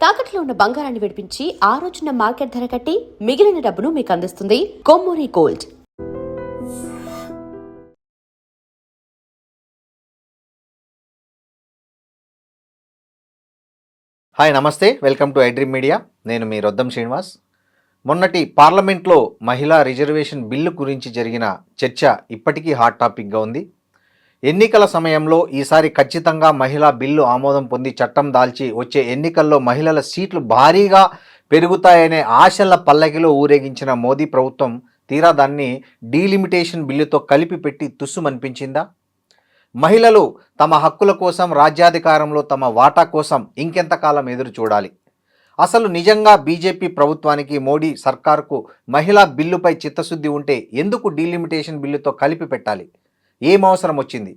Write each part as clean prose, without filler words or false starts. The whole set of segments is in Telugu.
తాకట్లో ఉన్న బంగారాన్ని విడిపించి ఆ రోజున మార్కెట్ ధర కట్టి మిగిలిన డబ్బును మీకు అందిస్తుంది కొమ్మూరి గోల్డ్. హాయ్ నమస్తే, వెల్కమ్ టు ఐడ్రీమ్ మీడియా. నేను మీ రొద్దం శ్రీనివాస్. మొన్నటి పార్లమెంట్లో మహిళా రిజర్వేషన్ బిల్లు గురించి జరిగిన చర్చ ఇప్పటికీ హాట్ టాపిక్గా ఉంది. ఎన్నికల సమయంలో ఈసారి ఖచ్చితంగా మహిళా బిల్లు ఆమోదం పొంది చట్టం దాల్చి వచ్చే ఎన్నికల్లో మహిళల సీట్లు భారీగా పెరుగుతాయనే ఆశల పల్లకిలో ఊరేగించిన మోదీ ప్రభుత్వం తీరా దాన్ని డీలిమిటేషన్ బిల్లుతో కలిపి పెట్టి తుస్సుమనిపించిందా? మహిళలు తమ హక్కుల కోసం, రాజ్యాధికారంలో తమ వాటా కోసం ఇంకెంతకాలం ఎదురు చూడాలి? అసలు నిజంగా బీజేపీ ప్రభుత్వానికి, మోడీ సర్కార్కు మహిళా బిల్లుపై చిత్తశుద్ధి ఉంటే ఎందుకు డీలిమిటేషన్ బిల్లుతో కలిపి పెట్టాలి? ఏం అవసరం వచ్చింది?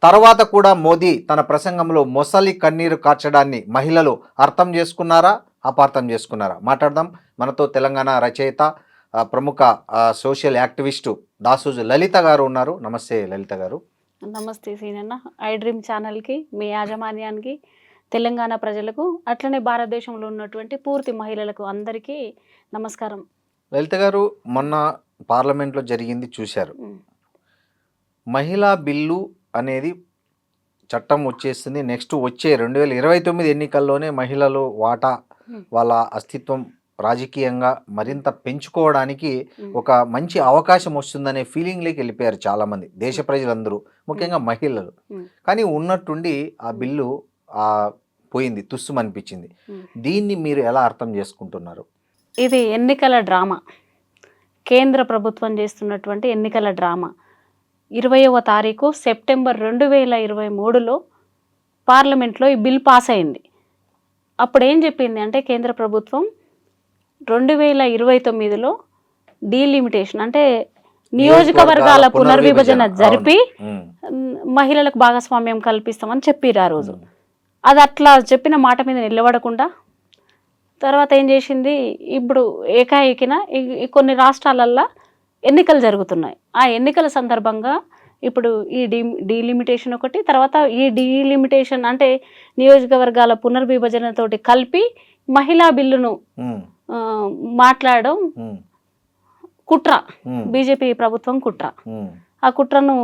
తర్వాత కూడా మోదీ తన ప్రసంగంలో మొసలి కన్నీరు కార్చడాన్ని మహిళలు అర్థం చేసుకున్నారా, అపార్థం చేసుకున్నారా? మాట్లాడదాం. మనతో తెలంగాణ రచయిత, ప్రముఖ సోషల్ యాక్టివిస్టు దాసూజు లలిత గారు ఉన్నారు. నమస్తే లలిత గారు. నమస్తే సీనన్న. ఐడ్రీమ్ ఛానల్కి, మీ యాజమాన్యానికి, తెలంగాణ ప్రజలకు, అట్లనే భారతదేశంలో ఉన్నటువంటి పూర్తి మహిళలకు అందరికీ నమస్కారం. లలిత గారు, మొన్న పార్లమెంట్లో జరిగింది చూశారు. మహిళా బిల్లు అనేది చట్టం వచ్చేస్తుంది. నెక్స్ట్ వచ్చే 2029 ఎన్నికల్లోనే మహిళలు వాటా, వాళ్ళ అస్తిత్వం రాజకీయంగా మరింత పెంచుకోవడానికి ఒక మంచి అవకాశం వస్తుందనే ఫీలింగ్లోకి వెళ్ళిపోయారు చాలామంది దేశ ప్రజలందరూ, ముఖ్యంగా మహిళలు. కానీ ఉన్నట్టుండి ఆ బిల్లు పోయింది, తుస్సుమనిపించింది. దీన్ని మీరు ఎలా అర్థం చేసుకుంటున్నారు? ఇది ఎన్నికల డ్రామా, కేంద్ర ప్రభుత్వం చేస్తున్నటువంటి ఎన్నికల డ్రామా. 20వ తారీఖు సెప్టెంబర్ 2023లో పార్లమెంట్లో ఈ బిల్ పాస్ అయింది. అప్పుడు ఏం చెప్పింది అంటే కేంద్ర ప్రభుత్వం 2029లో డీలిమిటేషన్ అంటే నియోజకవర్గాల పునర్విభజన జరిపి మహిళలకు భాగస్వామ్యం కల్పిస్తామని చెప్పారు ఆ రోజు. అది అట్లా చెప్పిన మాట మీద నిలబడకుండా తర్వాత ఏం చేసింది, ఇప్పుడు ఏకాఏకిన కొన్ని రాష్ట్రాలల్లో ఎన్నికలు జరుగుతున్నాయి. ఆ ఎన్నికల సందర్భంగా ఇప్పుడు ఈ డీలిమిటేషన్ ఒకటి, తర్వాత ఈ డీలిమిటేషన్ అంటే నియోజకవర్గాల పునర్విభజనతోటి కలిపి మహిళా బిల్లును మాట్లాడడం కుట్ర, బీజేపీ ప్రభుత్వం కుట్ర. ఆ కుట్రను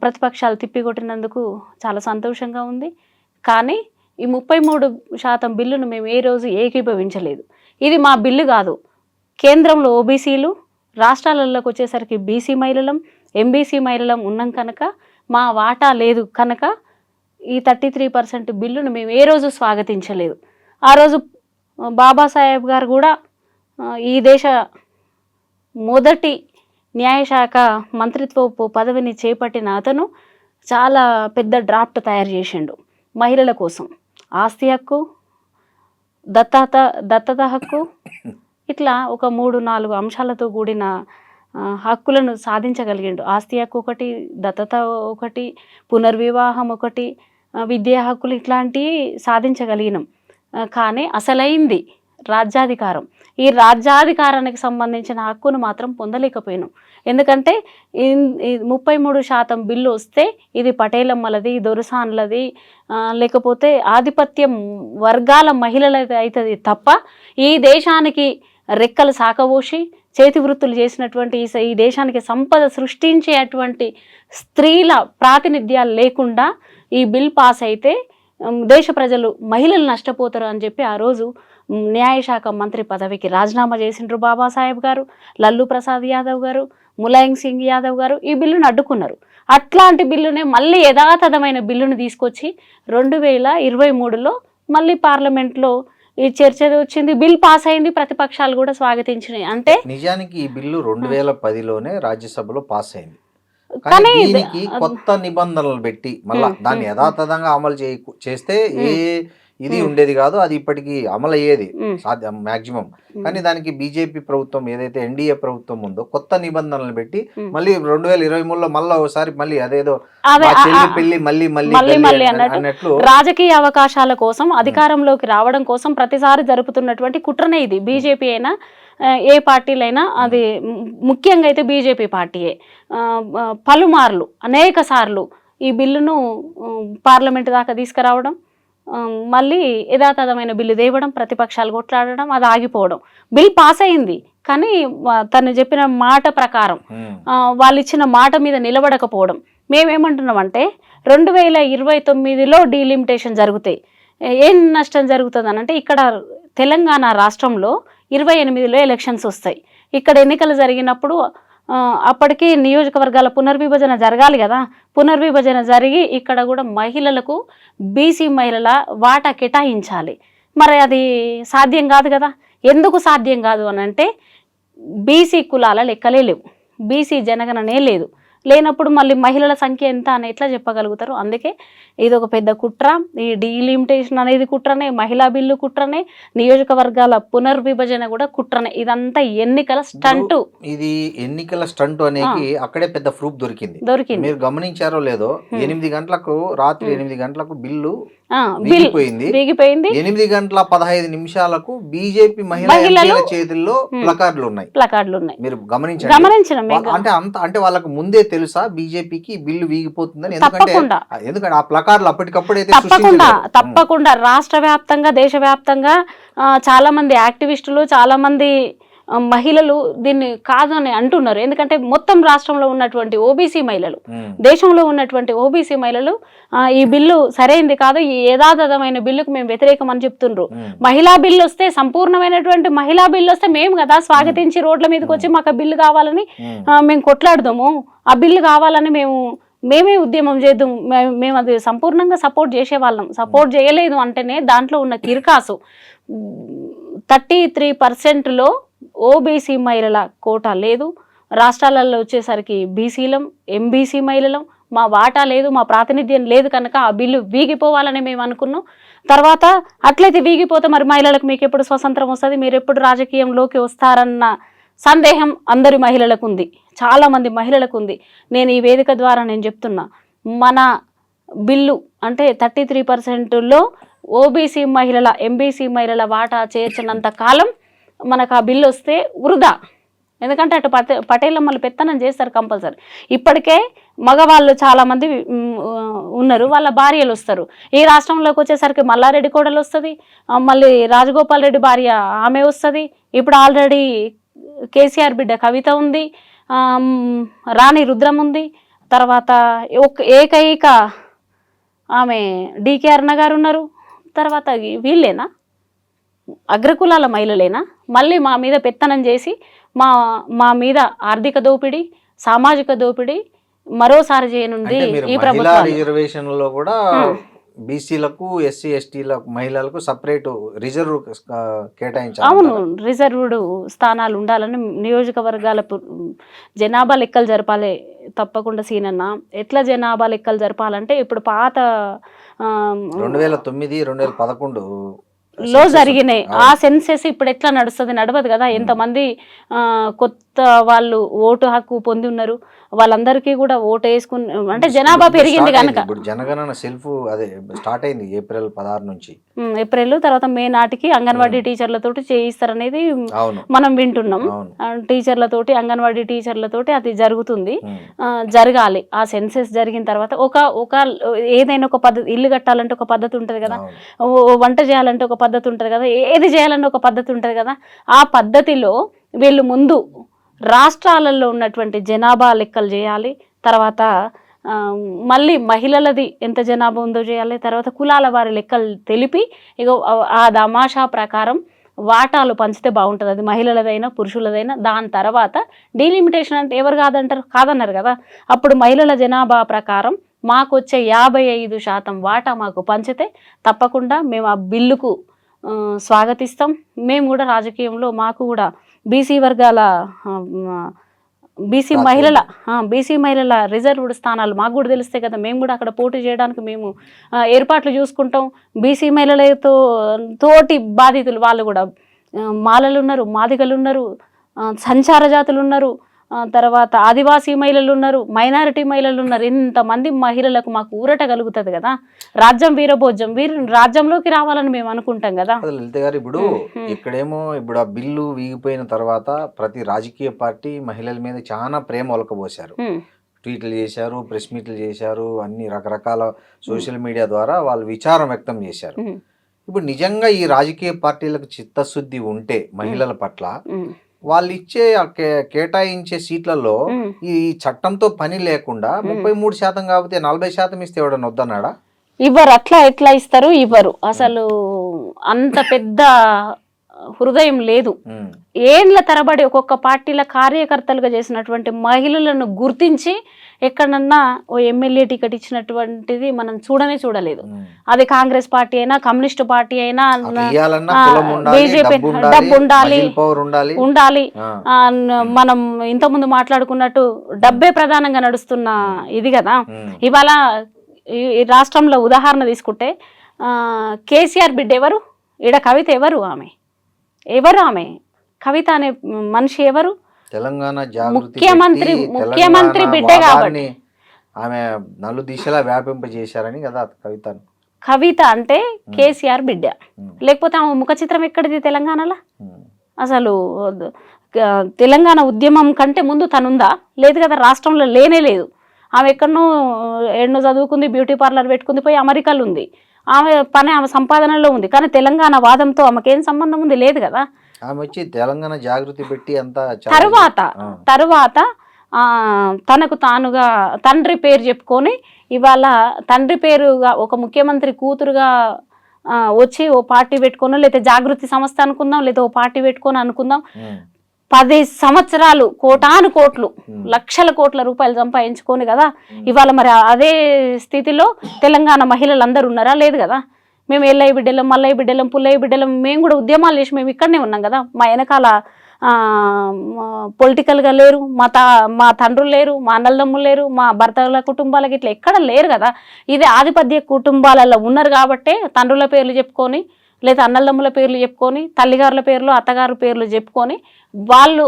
ప్రతిపక్షాలు తిప్పికొట్టినందుకు చాలా సంతోషంగా ఉంది. కానీ ఈ 33% బిల్లును మేము ఏ రోజు ఏకీభవించలేదు. ఇది మా బిల్లు కాదు. కేంద్రంలో ఓబీసీలు, రాష్ట్రాలలోకి వచ్చేసరికి బీసీ మహిళలం, ఎంబీసీ మహిళలం ఉన్నాం కనుక మా వాటా లేదు కనుక ఈ 33% బిల్లును మేము ఏ రోజు స్వాగతించలేదు. ఆ రోజు బాబాసాహెబ్ గారు కూడా ఈ దేశ మొదటి న్యాయశాఖ మంత్రిత్వ పదవిని చేపట్టిన అతను చాలా పెద్ద డ్రాఫ్ట్ తయారు చేసిండు మహిళల కోసం. ఆస్తి హక్కు, దత్తత హక్కు, ఇట్లా ఒక 3-4 అంశాలతో కూడిన హక్కులను సాధించగలిగిండు. ఆస్తి హక్కు ఒకటి, దత్తత ఒకటి, పునర్వివాహం ఒకటి, విద్యా హక్కులు, ఇట్లాంటివి సాధించగలిగినాం. కానీ అసలైంది రాజ్యాధికారం. ఈ రాజ్యాధికారానికి సంబంధించిన హక్కును మాత్రం పొందలేకపోయినాం. ఎందుకంటే 33% బిల్లు వస్తే ఇది పటేలమ్మలది, దొరసాన్లది, లేకపోతే ఆధిపత్యం వర్గాల మహిళలది అవుతుంది తప్ప ఈ దేశానికి రెక్కలు సాకబోసి చేతి వృత్తులు చేసినటువంటి ఈ దేశానికి సంపద సృష్టించేటువంటి స్త్రీల ప్రాతినిధ్యాలు లేకుండా ఈ బిల్ పాస్ అయితే దేశ ప్రజలు, మహిళలు నష్టపోతారు అని చెప్పి ఆ రోజు న్యాయశాఖ మంత్రి పదవికి రాజీనామా చేసిండ్రు బాబాసాహెబ్ గారు, లల్లు ప్రసాద్ యాదవ్ గారు, ములాయం సింగ్ యాదవ్ గారు ఈ బిల్లును అడ్డుకున్నారు. అట్లాంటి బిల్లునే మళ్ళీ యథాతథమైన బిల్లును తీసుకొచ్చి 2023లో మళ్ళీ పార్లమెంట్లో ఈ చర్చ వచ్చింది, బిల్ పాస్ అయింది, ప్రతిపక్షాలు కూడా స్వాగతించినాయి. అంటే నిజానికి ఈ బిల్లు 2010లోనే రాజ్యసభలో పాస్ అయింది. కానీ దీనికి కొత్త నిబంధనలు పెట్టి మళ్ళా దాన్ని యథాతథంగా అమలు చేస్తే ఇది ఉండేది కాదు, అది ఇప్పటికీ అమలు అయ్యేది సాధ్యం మ్యాక్సిమం. కానీ దానికి బీజేపీ ప్రభుత్వం ఏదైతే ఎన్డీఏ ప్రభుత్వం ఉందో కొత్త నిబంధనలు పెట్టి మళ్ళీ 2023లో మళ్ళీ ఒకసారి మళ్ళీ అదేదో పెళ్లి మళ్ళీ అన్నట్లు రాజకీయ అవకాశాల కోసం, అధికారంలోకి రావడం కోసం ప్రతిసారి జరుపుతున్నటువంటి కుట్రనే ఇది. బీజేపీ అయినా ఏ పార్టీలైనా, అది ముఖ్యంగా అయితే బీజేపీ పార్టీయే పలుమార్లు అనేక సార్లు ఈ బిల్లును పార్లమెంట్ దాకా తీసుకురావడం, మళ్ళీ యథాతథమైన బిల్లు తేవడం, ప్రతిపక్షాలు కొట్లాడడం, అది ఆగిపోవడం. బిల్ పాస్ అయింది కానీ తను చెప్పిన మాట ప్రకారం వాళ్ళు ఇచ్చిన మాట మీద నిలబడకపోవడం. మేమేమంటున్నామంటే 2029లో డీలిమిటేషన్ జరుగుతాయి. ఏం నష్టం జరుగుతుంది అంటే ఇక్కడ తెలంగాణ రాష్ట్రంలో 28లో ఎలక్షన్స్ వస్తాయి. ఇక్కడ ఎన్నికలు జరిగినప్పుడు అప్పటికి నియోజకవర్గాల పునర్విభజన జరగాలి కదా. పునర్విభజన జరిగి ఇక్కడ కూడా మహిళలకు బీసీ మహిళల వాటా కేటాయించాలి. మరి అది సాధ్యం కాదు కదా. ఎందుకు సాధ్యం కాదు అని అంటే బీసీ కులాల లెక్కలే లేవు, బీసీ జనగణనే లేదు. లేనప్పుడు మళ్ళీ మహిళల సంఖ్య ఎంత అని ఎట్లా చెప్పగలుగుతారు? అందుకే ఇది ఒక పెద్ద కుట్ర. ఈ డీలిమిటేషన్ అనేది కుట్రనే, మహిళా బిల్లు కుట్రనే, నియోజకవర్గాల పునర్విభజన కూడా కుట్రనే. ఇదంతా ఎన్నికల స్టంట్. ఇది ఎన్నికల స్టంట్ అనేది అక్కడే పెద్ద ప్రూఫ్ దొరికింది. మీరు గమనించారో లేదో, 8 గంటలకు రాత్రి 8 గంటలకు బిల్లు వీగిపోయింది. 8 గంటల 15 నిమిషాలకు బీజేపీ మహిళల చేతుల్లో ప్లకార్డులు ఉన్నాయి. మీరు గమనించండి. అంటే వాళ్ళకు ముందే తెలుసా బీజేపీకి బిల్లు వీగిపోతుందని? ఎందుకంటే ఆ ప్లకార్డులు అప్పటికప్పుడు తప్పకుండా రాష్ట్ర వ్యాప్తంగా, దేశవ్యాప్తంగా చాలా మంది యాక్టివిస్టులు, చాలా మంది మహిళలు దీన్ని కాదని అంటున్నారు. ఎందుకంటే మొత్తం రాష్ట్రంలో ఉన్నటువంటి ఓబీసీ మహిళలు, దేశంలో ఉన్నటువంటి ఓబీసీ మహిళలు ఈ బిల్లు సరైంది కాదు, ఈ యథాతథమైన బిల్లుకు మేము వ్యతిరేకం అని చెప్తుండ్రు. మహిళా బిల్లు వస్తే, సంపూర్ణమైనటువంటి మహిళా బిల్లు వస్తే మేము కదా స్వాగతించి రోడ్ల మీదకి వచ్చి మాకు బిల్లు కావాలని మేము కొట్లాడదాము. ఆ బిల్లు కావాలని మేమే ఉద్యమం చేద్దాం. మేము అది సంపూర్ణంగా సపోర్ట్ చేసేవాళ్ళం. సపోర్ట్ చేయలేదు అంటేనే దాంట్లో ఉన్న కిర్కాసు 33%లో ఓబీసీ మహిళల కోటా లేదు. రాష్ట్రాలలో వచ్చేసరికి బీసీలం, ఎంబీసీ మహిళలం, మా వాటా లేదు, మా ప్రాతినిధ్యం లేదు కనుక ఆ బిల్లు వీగిపోవాలని మేము అనుకున్నాం. తర్వాత అట్లయితే వీగిపోతే మరి మహిళలకు మీకు ఎప్పుడు స్వతంత్రం వస్తుంది, మీరు ఎప్పుడు రాజకీయంలోకి వస్తారన్న సందేహం అందరి మహిళలకు ఉంది, చాలామంది మహిళలకు ఉంది. నేను ఈ వేదిక ద్వారా నేను చెప్తున్నా, మన బిల్లు అంటే 33%లో ఓబీసీ మహిళల, ఎంబీసీ మహిళల వాటా చేర్చినంత కాలం మనకు ఆ బిల్లు వస్తే వృధా. ఎందుకంటే అటు పటేలమ్మలు పెత్తనం చేస్తారు కంపల్సరీ. ఇప్పటికే మగవాళ్ళు చాలామంది ఉన్నారు, వాళ్ళ భార్యలు వస్తారు. ఈ రాష్ట్రంలోకి వచ్చేసరికి మల్లారెడ్డి కోడలు వస్తుంది, మళ్ళీ రాజగోపాల్ రెడ్డి భార్య ఆమె వస్తుంది. ఇప్పుడు ఆల్రెడీ కేసీఆర్ బిడ్డ కవిత ఉంది, రాణి రుద్రం ఉంది, తర్వాత ఏకైక ఆమె డీకే అరుణ గారు ఉన్నారు. తర్వాత వీళ్ళేనా అగ్రకులాల మహిళలేనా? మళ్ళీ మా మీద పెత్తనం చేసి మా మీద ఆర్థిక దోపిడీ, సామాజిక దోపిడీ మరోసారి చేయనుంది ఈ ప్రభుత్వం. రిజర్వేషన్లో కూడా బీసీలకు, ఎస్సీ ఎస్టీల మహిళలకు సపరేట్ రిజర్వ్ కేటాయించాలి. అవును, రిజర్వ్డ్ స్థానాలు ఉండాలని నియోజకవర్గాల జనాభా లెక్కలు జరపాలి తప్పకుండా. సీనన్న ఎట్లా జనాభా లెక్కలు జరపాలంటే ఇప్పుడు పాత 2009, 2011 లో జరిగినాయి ఆ సెన్సెస్ ఇప్పుడు ఎట్లా నడుస్తుంది? నడవదు కదా. ఎంతమంది కొత్త వాళ్ళు ఓటు హక్కు పొంది ఉన్నారు, వాళ్ళందరికీ కూడా ఓటు వేసుకుని అంటే జనాభా పెరిగింది కనుక. ఇప్పుడు జనగణన సెల్ఫ్ అదే స్టార్ట్ అయింది ఏప్రిల్ 16 నుంచి. ఏప్రిల్ తర్వాత మే నాటికి అంగన్వాడీ టీచర్లతోటి చేయిస్తారనేది మనం వింటున్నాం. టీచర్లతోటి, అంగన్వాడీ టీచర్లతోటి అది జరుగుతుంది, జరగాలి. ఆ సెన్సెస్ జరిగిన తర్వాత ఒక ఏదైనా ఒక పద్ధతి, ఇల్లు కట్టాలంటే ఒక పద్ధతి ఉంటుంది కదా, వంట చేయాలంటే ఒక పద్ధతి ఉంటుంది కదా, ఏది చేయాలంటే ఒక పద్ధతి ఉంటుంది కదా. ఆ పద్ధతిలో వీళ్ళు ముందు రాష్ట్రాలలో ఉన్నటువంటి జనాభా లెక్కలు చేయాలి, తర్వాత మళ్ళీ మహిళలది ఎంత జనాభా ఉందో చేయాలి, తర్వాత కులాల వారి లెక్కలు తెలిపి ఇగో ఆ తమాషా ప్రకారం వాటాలు పంచితే బాగుంటుంది. అది మహిళలదైనా పురుషులదైనా. దాని తర్వాత డీలిమిటేషన్ అంటే ఎవరు కాదన్నారు కదా. అప్పుడు మహిళల జనాభా ప్రకారం మాకు వచ్చే 55% వాటా మాకు పంచితే తప్పకుండా మేము ఆ బిల్లుకు స్వాగతిస్తాం. మేము కూడా రాజకీయంలో మాకు కూడా బీసీ వర్గాల, బీసీ మహిళల రిజర్వ్డ్ స్థానాలు మాకు కూడా తెలిస్తే కదా, మేము కూడా అక్కడ పోటీ చేయడానికి మేము ఏర్పాట్లు చూసుకుంటాం. బీసీ మహిళలతో తోటి బాధితులు వాళ్ళు కూడా మాలలు ఉన్నారు, మాదిగలు ఉన్నారు, సంచార జాతులు ఉన్నారు, తర్వాత ఆదివాసీ మహిళలు ఉన్నారు, మైనారిటీ మహిళలు ఉన్నారు. ఇంతమంది మహిళలకు మాకు ఊరట కలుగుతుంది కదా. రాజ్యం వీరభోజ్యం, రాజ్యంలోకి రావాలని మేము అనుకుంటాం కదా. లలిత గారు, ఇప్పుడు ఇక్కడేమో ఇప్పుడు ఆ బిల్లు వీగిపోయిన తర్వాత ప్రతి రాజకీయ పార్టీ మహిళల మీద చాలా ప్రేమ ఒలకబోసారు. ట్వీట్లు చేశారు, ప్రెస్ మీట్లు చేశారు, అన్ని రకరకాల సోషల్ మీడియా ద్వారా వాళ్ళు విచారం వ్యక్తం చేశారు. ఇప్పుడు నిజంగా ఈ రాజకీయ పార్టీలకు చిత్తశుద్ధి ఉంటే మహిళల పట్ల వాళ్ళు ఇచ్చే కేటాయించే సీట్లలో ఈ చట్టంతో పని లేకుండా 33% కాకపోతే 40% ఇస్తే ఎవడన్నా వద్దన్నాడా? ఇవ్వరు. అట్లా ఎట్లా ఇస్తారు? ఇవ్వరు. అసలు అంత పెద్ద హృదయం లేదు. ఏండ్ల తరబడి ఒక్కొక్క పార్టీల కార్యకర్తలుగా చేసినటువంటి మహిళలను గుర్తించి ఎక్కడన్నా ఓ ఎమ్మెల్యే టికెట్ ఇచ్చినటువంటిది మనం చూడలేదు. అది కాంగ్రెస్ పార్టీ అయినా, కమ్యూనిస్ట్ పార్టీ అయినా, బీజేపీ డబ్బు ఉండాలి. మనం ఇంతకుముందు మాట్లాడుకున్నట్టు డబ్బే ప్రధానంగా నడుస్తున్న ఇది కదా. ఇవాళ ఈ రాష్ట్రంలో ఉదాహరణ తీసుకుంటే కేసీఆర్ బిడ్డ ఎవరు? ఈడ కవిత ఎవరు? ఆమె కవిత అనే మనిషి ఎవరు? తెలంగాణ ముఖ్యమంత్రి బిడ్డే కాబట్టి ఆమె నలు దిశలా వ్యాపింపజేశారని కదా కవిత అంటే కేసీఆర్ బిడ్డ. లేకపోతే ఆమె ముఖ చిత్రం ఎక్కడిది తెలంగాణలో? అసలు తెలంగాణ ఉద్యమం కంటే ముందు తనుందా? లేదు కదా, రాష్ట్రంలో లేనే లేదు. ఆమె ఎన్నో చదువుకుంది, బ్యూటీ పార్లర్ పెట్టుకుంది, పోయి అమెరికాలో ఉంది. ఆమె పని ఆమె సంపాదనలో ఉంది. కానీ తెలంగాణ వాదంతో ఆమెకేం సంబంధం ఉంది? లేదు కదా. ఆమె వచ్చి తెలంగాణ జాగృతి పెట్టి అంతా తరువాత తనకు తానుగా తండ్రి పేరు చెప్పుకొని ఇవాళ తండ్రి పేరుగా ఒక ముఖ్యమంత్రి కూతురుగా వచ్చి ఓ పార్టీ పెట్టుకున్నాం, లేదా జాగృతి సంస్థ అనుకుందాం, లేదా ఓ పార్టీ పెట్టుకొని అనుకుందాం. 10 సంవత్సరాలు కోటాను కోట్లు, లక్షల కోట్ల రూపాయలు సంపాదించుకొని కదా ఇవాళ మరి అదే స్థితిలో తెలంగాణ మహిళలు అందరూ ఉన్నారా? లేదు కదా. మేము ఎల్లయ్య బిడ్డలం, మల్లయ్య బిడ్డలం, పుల్లయ్య బిడ్డలం, మేము కూడా ఉద్యమాలు చేసి మేము ఇక్కడనే ఉన్నాం కదా. మా వెనకాల పొలిటికల్గా లేరు, మా తండ్రులు లేరు, మా అన్నదమ్ములు లేరు, మా భర్తల కుటుంబాలకి ఇట్లా ఎక్కడ లేరు కదా. ఇది ఆధిపత్య కుటుంబాలలో ఉన్నారు కాబట్టే తండ్రుల పేర్లు చెప్పుకొని, లేదా అన్నదమ్ముల పేర్లు చెప్పుకొని, తల్లిగారుల పేర్లు, అత్తగారు పేర్లు చెప్పుకొని వాళ్ళు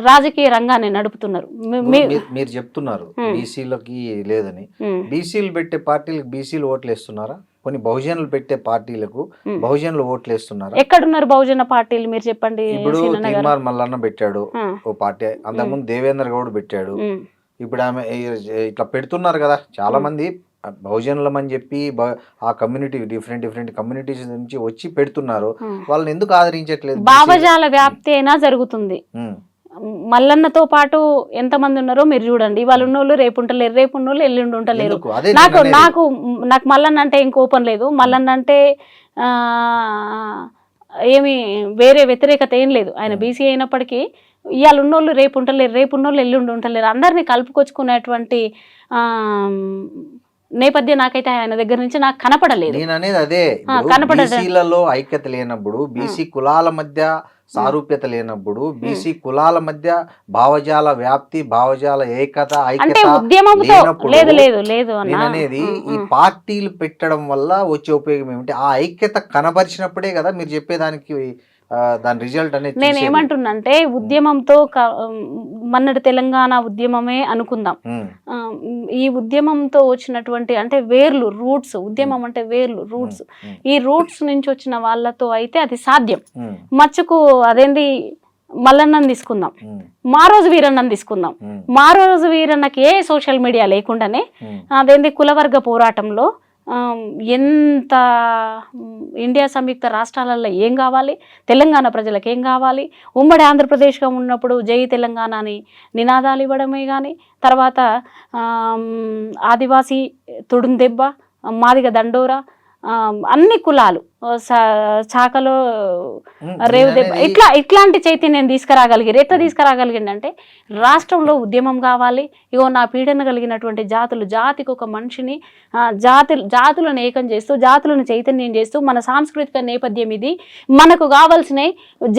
రాజకీయ రంగాన్ని నడుపుతున్నారు. మీరు చెప్తున్నారు బీసీలకి లేదని. బీసీలు పెట్టే పార్టీలకు బీసీలు ఓట్లు వేస్తున్నారా? కొన్ని బహుజనులు పెట్టే పార్టీలకు బహుజనులు ఓట్లు వేస్తున్నారా? ఎక్కడున్నారు బహుజన పార్టీలు? మీరు చెప్పండి. ఇప్పుడు తీర్మార్ మల్లన్న పెట్టాడు ఓ పార్టీ, అంతకుముందు దేవేంద్ర గౌడ్ పెట్టాడు. ఇప్పుడు ఆమె ఇట్లా పెడుతున్నారు కదా చాలా మంది బహుజనులం అని చెప్పి ఆ కమ్యూనిటీ డిఫరెంట్ కమ్యూనిటీస్ నుంచి వచ్చి పెడుతున్నారు. వాళ్ళని ఎందుకు ఆదరించట్లేదు? భావజాల వ్యాప్తి అయినా జరుగుతుంది. మల్లన్నతో పాటు ఎంతమంది ఉన్నారో మీరు చూడండి. ఇవాళ ఉన్నోళ్ళు రేపు ఉంటలేరు, రేపు ఉన్నోళ్ళు ఎల్లుండి ఉంటలేరు. నాకు మల్లన్న అంటే ఏం కోపం లేదు. మల్లన్న అంటే ఏమి వేరే వ్యతిరేకత ఏం లేదు. ఆయన బీసీ అయినప్పటికీ ఇవాళ ఉన్నోళ్ళు రేపు ఉంటలేరు, రేపు ఉన్నోళ్ళు ఎల్లుండి ఉంటలేరు. అందరినీ కలుపుకొచ్చుకునేటువంటి నేపథ్యం నాకైతే ఆయన దగ్గర నుంచి నాకు కనపడలేదు. నేను అనేది అదే, బీసీలలో ఐక్యత లేనప్పుడు, బీసీ కులాల మధ్య సారూప్యత లేనప్పుడు, బీసీ కులాల మధ్య భావజాల వ్యాప్తి, భావజాల ఏకత, అనేది ఈ పార్టీలు పెట్టడం వల్ల వచ్చే ఉపయోగం ఏమిటి? ఆ ఐక్యత కనబరిచినప్పుడే కదా మీరు చెప్పేదానికి దాని రిజల్ట్ అనేది. నేను ఏమంటున్నంటే ఉద్యమంతో మన్నటి తెలంగాణ ఉద్యమమే అనుకుందాం. ఈ ఉద్యమంతో వచ్చినటువంటి అంటే వేర్లు, రూట్స్, ఉద్యమం అంటే వేర్లు, రూట్స్. ఈ రూట్స్ నుంచి వచ్చిన వాళ్ళతో అయితే అది సాధ్యం. మచ్చుకు అదేంది మల్లన్నని తీసుకుందాం, మారోజు వీరన్నని తీసుకుందాం. మారోజు వీరన్నకి ఏ సోషల్ మీడియా లేకుండానే అదేంది కులవర్గ పోరాటంలో ఎంత ఇండియా సంయుక్త రాష్ట్రాలలో ఏం కావాలి, తెలంగాణ ప్రజలకు ఏం కావాలి, ఉమ్మడి ఆంధ్రప్రదేశ్గా ఉన్నప్పుడు జై తెలంగాణ అని నినాదాలు ఇవ్వడమే కానీ, తర్వాత ఆదివాసీ తుడుం దెబ్బ, మాదిగ దండోరా, అన్ని కులాలు చాకలో రేవు దెబ్బ, ఇట్లాంటి చైతన్యం తీసుకురాగలిగారు. ఎట్లా తీసుకురాగలిగిందంటే రాష్ట్రంలో ఉద్యమం కావాలి. ఇగో నా పీడన కలిగినటువంటి జాతులు, జాతికి ఒక మనిషిని జాతులను ఏకం చేస్తూ, జాతులను చైతన్యం చేస్తూ, మన సాంస్కృతిక నేపథ్యం ఇది, మనకు కావాల్సిన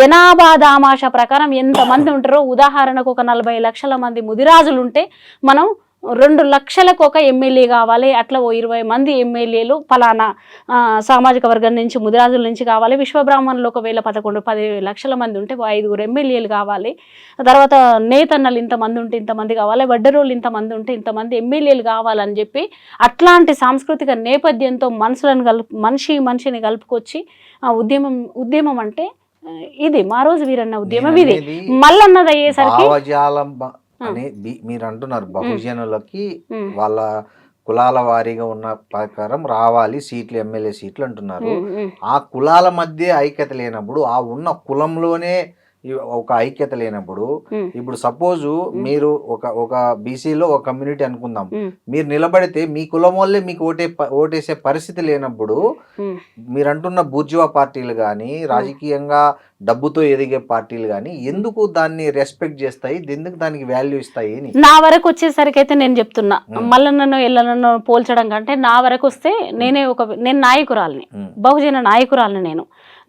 జనాభా దామాష ప్రకారం ఎంతమంది ఉంటారో, ఉదాహరణకు ఒక 40 లక్షల మంది ముదిరాజులు ఉంటే మనం 2 లక్షలకు ఒక ఎమ్మెల్యే కావాలి. అట్లా ఓ 20 మంది ఎమ్మెల్యేలు ఫలానా సామాజిక వర్గం నుంచి, ముదిరాజుల నుంచి కావాలి. విశ్వబ్రాహ్మణులు ఒకవేళ 10 లక్షల మంది ఉంటే 5 ఎమ్మెల్యేలు కావాలి. తర్వాత నేతన్నలు ఇంతమంది ఉంటే ఇంతమంది కావాలి, వడ్డరోళ్ళు ఇంతమంది ఉంటే ఇంతమంది ఎమ్మెల్యేలు కావాలని చెప్పి అట్లాంటి సాంస్కృతిక నేపథ్యంతో మనిషిని కలుపుకొచ్చి ఉద్యమం అంటే ఇది మా రోజు వీరన్న ఉద్యమం, నేను ఇది అనేది మల్లన్నది అయ్యేసరికి భావజాలం అనే మీరు అంటున్నారు బహుజనులకి వాళ్ళ కులాల వారీగా ఉన్న ప్రకారం రావాలి సీట్లు, ఎమ్మెల్యే సీట్లు అంటున్నారు. ఆ కులాల మధ్య ఐక్యత లేనప్పుడు, ఆ ఉన్న కులంలోనే ఒక ఐక్యత లేనప్పుడు, ఇప్పుడు సపోజు మీరు ఒక బీసీలో ఒక కమ్యూనిటీ అనుకుందాం, మీరు నిలబడితే మీ కులం వాళ్ళే మీకు ఓటేసే పరిస్థితి లేనప్పుడు, మీరు అంటున్న బూర్జువా పార్టీలు కానీ రాజకీయంగా డబ్బుతో ఎదిగే పార్టీలు కానీ ఎందుకు దాన్ని రెస్పెక్ట్ చేస్తాయి, ఎందుకు దానికి వాల్యూ ఇస్తాయి అని నా వరకు వచ్చేసరికి అయితే నేను చెప్తున్నా, మల్లన్నను ఎల్లనన్ను పోల్చడం కంటే నా వరకు వస్తే నేను నాయకురాలిని, బహుజన నాయకురాలిని. నేను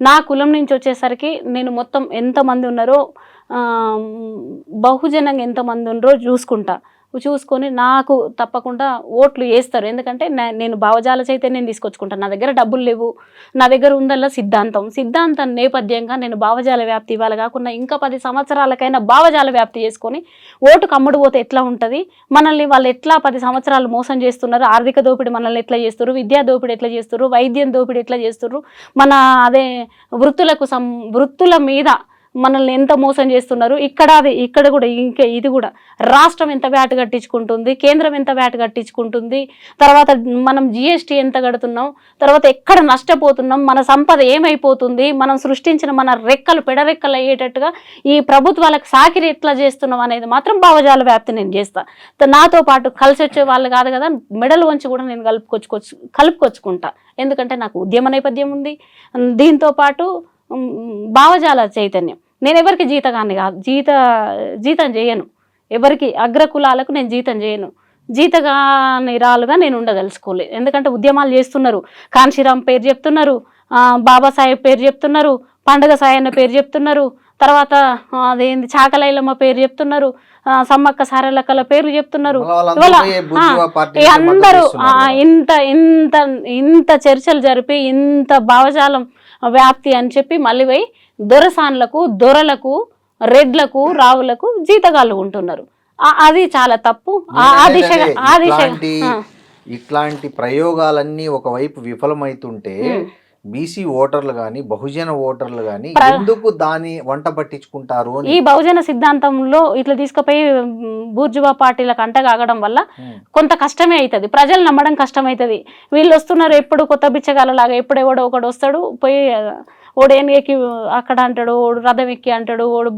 నా కులం నుంచి వచ్చేసరికి నేను మొత్తం ఎంతమంది ఉన్నారో, బహుజనంగా ఎంతమంది ఉన్నారో చూసుకొని నాకు తప్పకుండా ఓట్లు వేస్తారు. ఎందుకంటే నేను భావజాల చైతన్యం తీసుకొచ్చుకుంటాను. నా దగ్గర డబ్బులు లేవు, నా దగ్గర ఉందల్లా సిద్ధాంతం నేపథ్యంగా నేను భావజాల వ్యాప్తి ఇవ్వాలి కాకుండా ఇంకా 10 సంవత్సరాలకైనా భావజాల వ్యాప్తి చేసుకొని ఓటుకు అమ్ముడు పోతే ఎట్లా ఉంటుంది, మనల్ని వాళ్ళు ఎట్లా 10 సంవత్సరాలు మోసం చేస్తున్నారు, ఆర్థిక దోపిడీ మనల్ని ఎట్లా చేస్తారు, విద్యా దోపిడీ ఎట్లా చేస్తారు, వైద్యం దోపిడీ ఎట్లా చేస్తారు, మన వృత్తుల మీద మనల్ని ఎంత మోసం చేస్తున్నారు, ఇక్కడ కూడా ఇంకా ఇది కూడా రాష్ట్రం ఎంత వ్యాట్ కట్టించుకుంటుంది, కేంద్రం ఎంత వ్యాట్ కట్టించుకుంటుంది, తర్వాత మనం జిఎస్టీ ఎంత కడుతున్నాం, తర్వాత ఎక్కడ నష్టపోతున్నాం, మన సంపద ఏమైపోతుంది, మనం సృష్టించిన మన పెడరెక్కలు అయ్యేటట్టుగా ఈ ప్రభుత్వాలకు సాకిరి ఎట్లా చేస్తున్నాం అనేది మాత్రం భావజాల వ్యాప్తి నేను చేస్తా. నాతో పాటు కలిసి వచ్చే వాళ్ళు కాదు కదా, మెడలు వంచి కూడా నేను కలుపుకొచ్చుకుంటా. ఎందుకంటే నాకు ఉద్యమ నేపథ్యం ఉంది, దీంతో పాటు భావజాల చైతన్యం. నేను ఎవరికి జీతగాన్ని కాదు, జీతం చేయను, ఎవరికి అగ్రకులాలకు నేను జీతం చేయను, జీతగానిరాలుగా నేను ఉండదలుచుకోలేదు. ఎందుకంటే ఉద్యమాలు చేస్తున్నారు, కాన్షీరామ్ పేరు చెప్తున్నారు, బాబాసాహెబ్ పేరు చెప్తున్నారు, పండగ సాయన్న పేరు చెప్తున్నారు, తర్వాత అదేంది చాకలైలమ్మ పేరు చెప్తున్నారు, సమ్మక్క సారలక్కల పేర్లు చెప్తున్నారు. అందరూ ఇంత చర్చలు జరిపి ఇంత భావజాలం వ్యాప్తి అని చెప్పి మళ్ళీ పోయి దొరలకు రెడ్లకు రావులకు జీతగాళ్ళు ఉంటున్నారు. అది చాలా తప్పు. ఇట్లాంటి ప్రయోగాలన్నీ ఒకవైపు విఫలమైతుంటే బీసీ ఓటర్లు గాని బహుజన ఓటర్లు గాని ఎందుకు దాని వంట పట్టించుకుంటారు? ఈ బహుజన సిద్ధాంతంలో ఇట్లా తీసుకుపోయి బూర్జువా పార్టీలకు అంటగాగడం వల్ల కొంత కష్టమే అవుతుంది, ప్రజలు నమ్మడం కష్టమవుతుంది. వీళ్ళు వస్తున్నారు ఎప్పుడు కొత్త బిచ్చగాలలాగా, ఎప్పుడు ఎవడో ఒకడు వస్తాడు పోయి ఓడు ఎక్కి అక్కడ అంటాడు, ఓడు రథం ఎక్కి అంటాడు, ఓడు